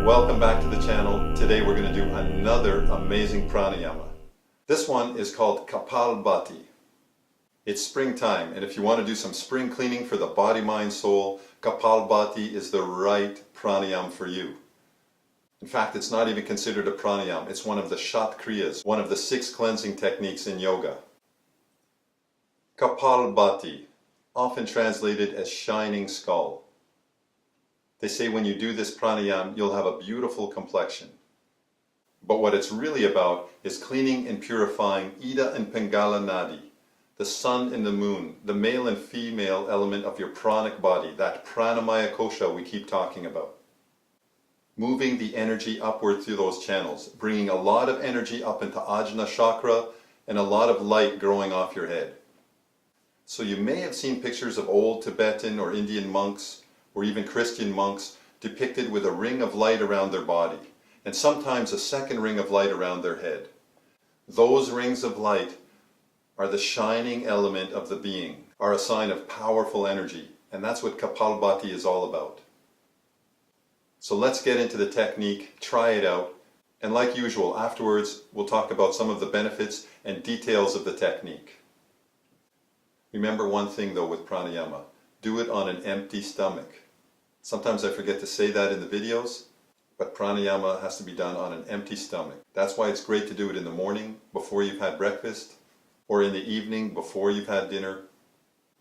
Welcome back to the channel. Today we're going to do another amazing pranayama. This one is called Kapalbhati. It's springtime, and if you want to do some spring cleaning for the body, mind, soul, Kapalbhati is the right pranayam for you. In fact, it's not even considered a pranayam. It's one of the Shat Kriyas, one of the 6 cleansing techniques in yoga. Kapalbhati, often translated as shining skull. They say when you do this pranayam, you'll have a beautiful complexion. But what it's really about is cleaning and purifying Ida and Pingala Nadi, the sun and the moon, the male and female element of your pranic body, that pranamaya kosha we keep talking about. Moving the energy upward through those channels, bringing a lot of energy up into Ajna chakra and a lot of light growing off your head. So you may have seen pictures of old Tibetan or Indian monks or even Christian monks depicted with a ring of light around their body, and sometimes a second ring of light around their head. Those rings of light are the shining element of the being, are a sign of powerful energy, and that's what Kapalbhati is all about. So let's get into the technique, try it out, and like usual, afterwards we'll talk about some of the benefits and details of the technique. Remember one thing though with pranayama, do it on an empty stomach. Sometimes I forget to say that in the videos, but pranayama has to be done on an empty stomach. That's why it's great to do it in the morning before you've had breakfast, or in the evening before you've had dinner.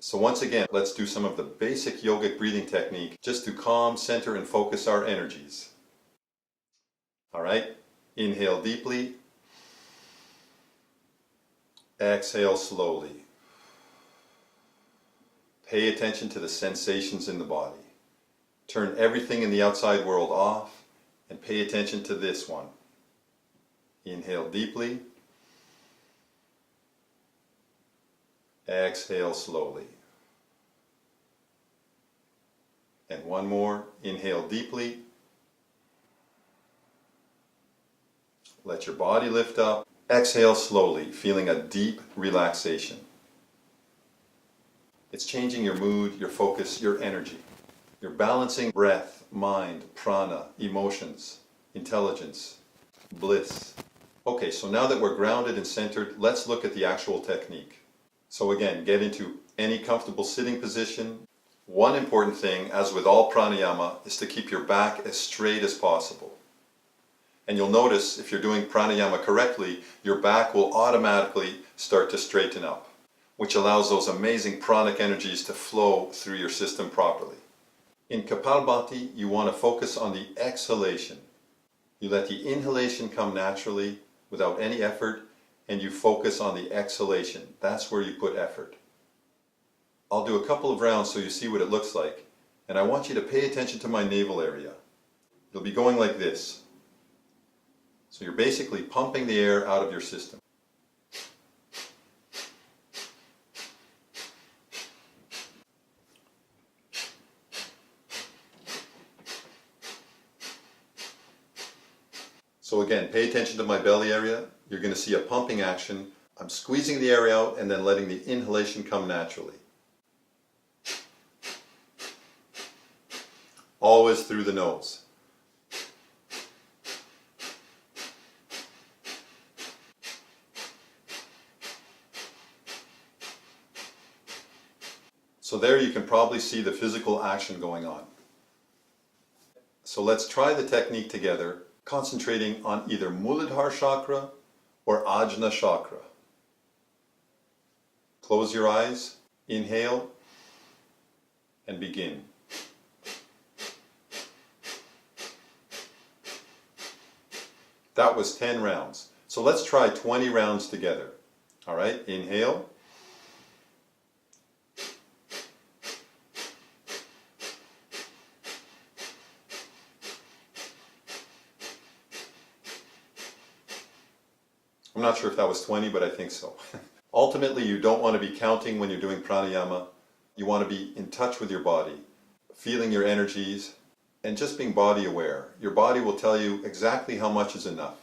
So once again, let's do some of the basic yogic breathing technique just to calm, center, and focus our energies. Alright, inhale deeply, exhale slowly. Pay attention to the sensations in the body. Turn everything in the outside world off and pay attention to this one. Inhale deeply. Exhale slowly. And one more. Inhale deeply. Let your body lift up. Exhale slowly, feeling a deep relaxation. It's changing your mood, your focus, your energy. You're balancing breath, mind, prana, emotions, intelligence, bliss. Okay, so now that we're grounded and centered, let's look at the actual technique. So again, get into any comfortable sitting position. One important thing, as with all pranayama, is to keep your back as straight as possible. And you'll notice if you're doing pranayama correctly, your back will automatically start to straighten up, which allows those amazing pranic energies to flow through your system properly. In Kapalbhati, you want to focus on the exhalation. You let the inhalation come naturally, without any effort, and you focus on the exhalation. That's where you put effort. I'll do a couple of rounds so you see what it looks like, and I want you to pay attention to my navel area. You'll be going like this. So you're basically pumping the air out of your system. So again, pay attention to my belly area. You're going to see a pumping action. I'm squeezing the air out and then letting the inhalation come naturally. Always through the nose. So there you can probably see the physical action going on. So let's try the technique together, concentrating on either Muladhara chakra or Ajna chakra. Close your eyes, inhale, and begin. That was 10 rounds. So let's try 20 rounds together. Alright, inhale. I'm not sure if that was 20, but I think so. Ultimately, you don't want to be counting when you're doing pranayama. You want to be in touch with your body, feeling your energies, and just being body aware. Your body will tell you exactly how much is enough.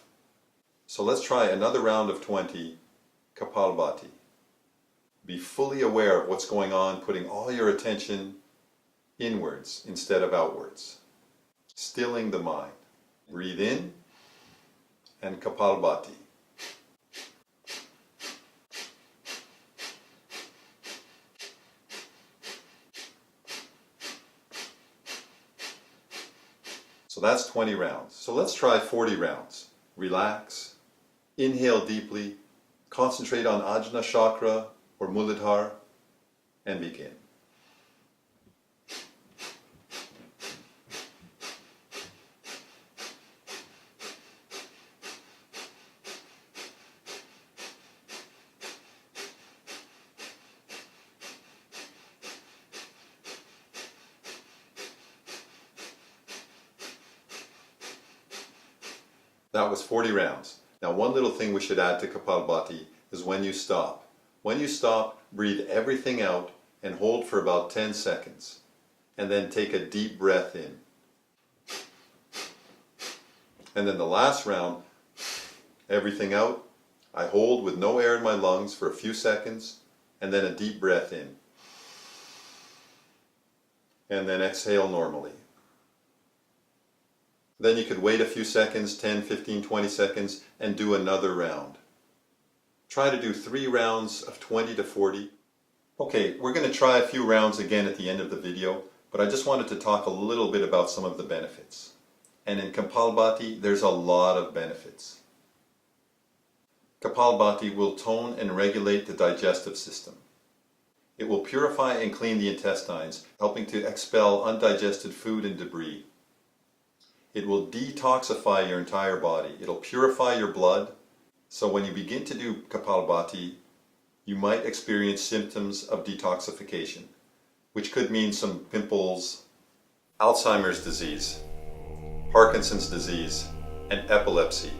So let's try another round of 20, Kapalbhati. Be fully aware of what's going on, putting all your attention inwards instead of outwards. Stilling the mind. Breathe in and Kapalbhati. So that's 20 rounds. So let's try 40 rounds. Relax, inhale deeply, concentrate on Ajna chakra or Muladhara, and begin. That was 40 rounds. Now one little thing we should add to Kapalbhati is when you stop. When you stop, breathe everything out and hold for about 10 seconds. And then take a deep breath in. And then the last round, everything out. I hold with no air in my lungs for a few seconds, and then a deep breath in. And then exhale normally. Then you could wait a few seconds, 10, 15, 20 seconds, and do another round. Try to do 3 rounds of 20 to 40. Okay, we're going to try a few rounds again at the end of the video, but I just wanted to talk a little bit about some of the benefits. And in Kapalbhati, there's a lot of benefits. Kapalbhati will tone and regulate the digestive system. It will purify and clean the intestines, helping to expel undigested food and debris. It will detoxify your entire body. It'll purify your blood. So when you begin to do Kapalbhati, you might experience symptoms of detoxification, which could mean some pimples, Alzheimer's disease, Parkinson's disease, and epilepsy.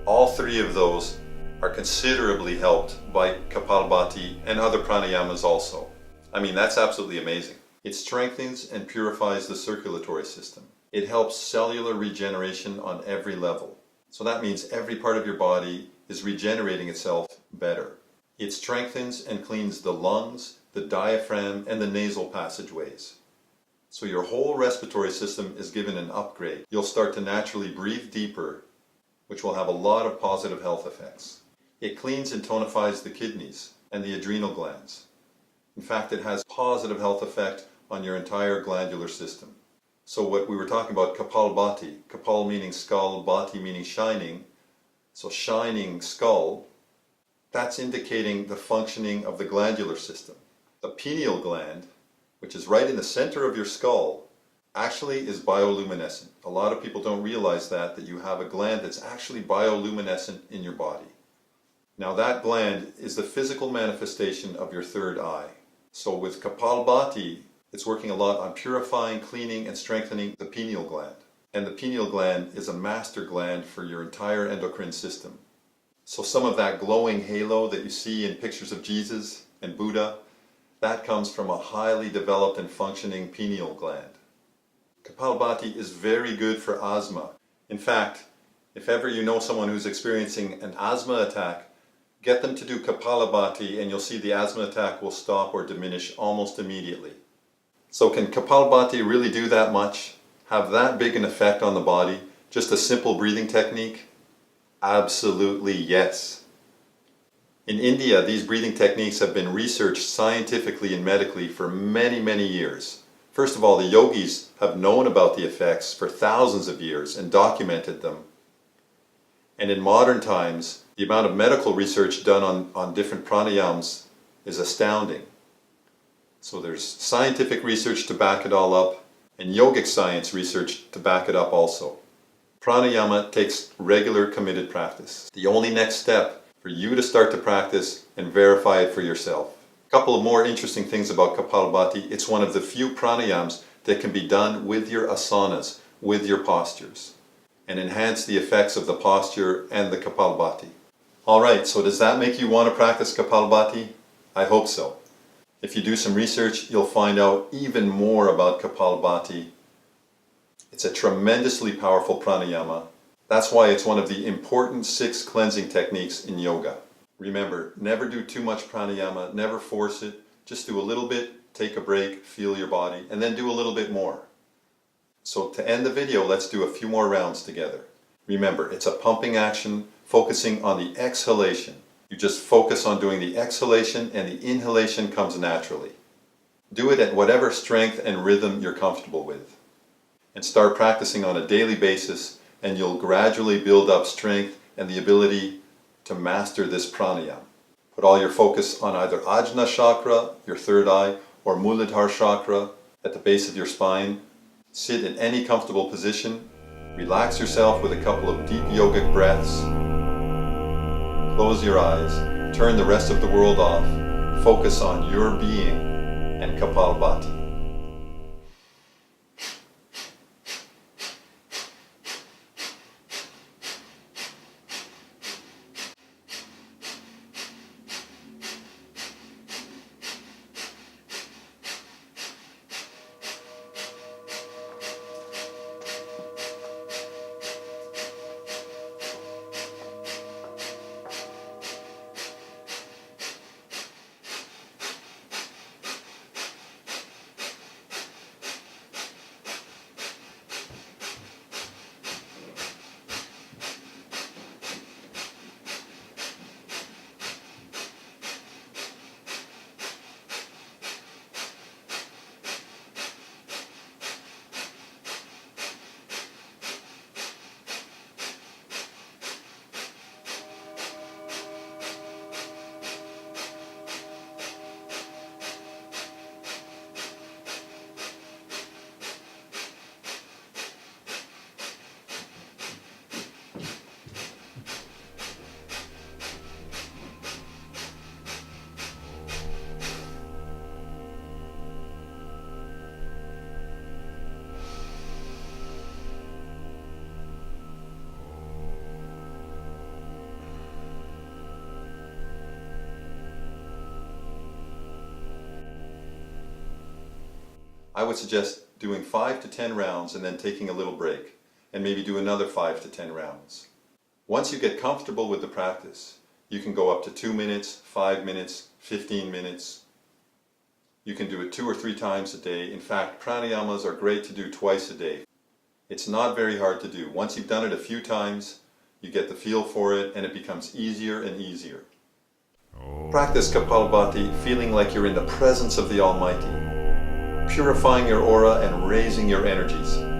All 3 of those are considerably helped by Kapalbhati and other pranayamas also. I mean, that's absolutely amazing. It strengthens and purifies the circulatory system. It helps cellular regeneration on every level. So that means every part of your body is regenerating itself better. It strengthens and cleans the lungs, the diaphragm, and the nasal passageways. So your whole respiratory system is given an upgrade. You'll start to naturally breathe deeper, which will have a lot of positive health effects. It cleans and tonifies the kidneys and the adrenal glands. In fact, it has positive health effect on your entire glandular system. So what we were talking about, Kapalbhati, Kapal meaning skull, Bhati meaning shining, so shining skull, that's indicating the functioning of the glandular system. The pineal gland, which is right in the center of your skull, actually is bioluminescent. A lot of people don't realize that you have a gland that's actually bioluminescent in your body. Now that gland is the physical manifestation of your third eye. So with Kapalbhati, it's working a lot on purifying, cleaning, and strengthening the pineal gland. And the pineal gland is a master gland for your entire endocrine system. So some of that glowing halo that you see in pictures of Jesus and Buddha, that comes from a highly developed and functioning pineal gland. Kapalbhati is very good for asthma. In fact, if ever you know someone who's experiencing an asthma attack, get them to do Kapalbhati and you'll see the asthma attack will stop or diminish almost immediately. So can Kapalbhati really do that much? Have that big an effect on the body? Just a simple breathing technique? Absolutely yes. In India, these breathing techniques have been researched scientifically and medically for many, many years. First of all, the yogis have known about the effects for thousands of years and documented them. And in modern times, the amount of medical research done on different pranayams is astounding. So there's scientific research to back it all up, and yogic science research to back it up also. Pranayama takes regular committed practice. The only next step for you to start to practice and verify it for yourself. A couple of more interesting things about Kapalbhati. It's one of the few pranayams that can be done with your asanas, with your postures, and enhance the effects of the posture and the Kapalbhati. Alright, so does that make you want to practice Kapalbhati? I hope so. If you do some research, you'll find out even more about Kapalbhati. It's a tremendously powerful pranayama. That's why it's one of the important 6 cleansing techniques in yoga. Remember, never do too much pranayama, never force it. Just do a little bit, take a break, feel your body, and then do a little bit more. So to end the video, let's do a few more rounds together. Remember, it's a pumping action focusing on the exhalation. You just focus on doing the exhalation and the inhalation comes naturally. Do it at whatever strength and rhythm you're comfortable with. And start practicing on a daily basis and you'll gradually build up strength and the ability to master this pranayam. Put all your focus on either Ajna chakra, your third eye, or Muladhara chakra at the base of your spine. Sit in any comfortable position. Relax yourself with a couple of deep yogic breaths. Close your eyes. Turn the rest of the world off. Focus on your being and Kapalbhati. I would suggest doing 5 to 10 rounds and then taking a little break, and maybe do another 5 to 10 rounds. Once you get comfortable with the practice, you can go up to 2 minutes, 5 minutes, 15 minutes. You can do it 2 or 3 times a day. In fact, pranayamas are great to do twice a day. It's not very hard to do. Once you've done it a few times, you get the feel for it and it becomes easier and easier. Practice Kapalbhati feeling like you're in the presence of the Almighty, purifying your aura and raising your energies.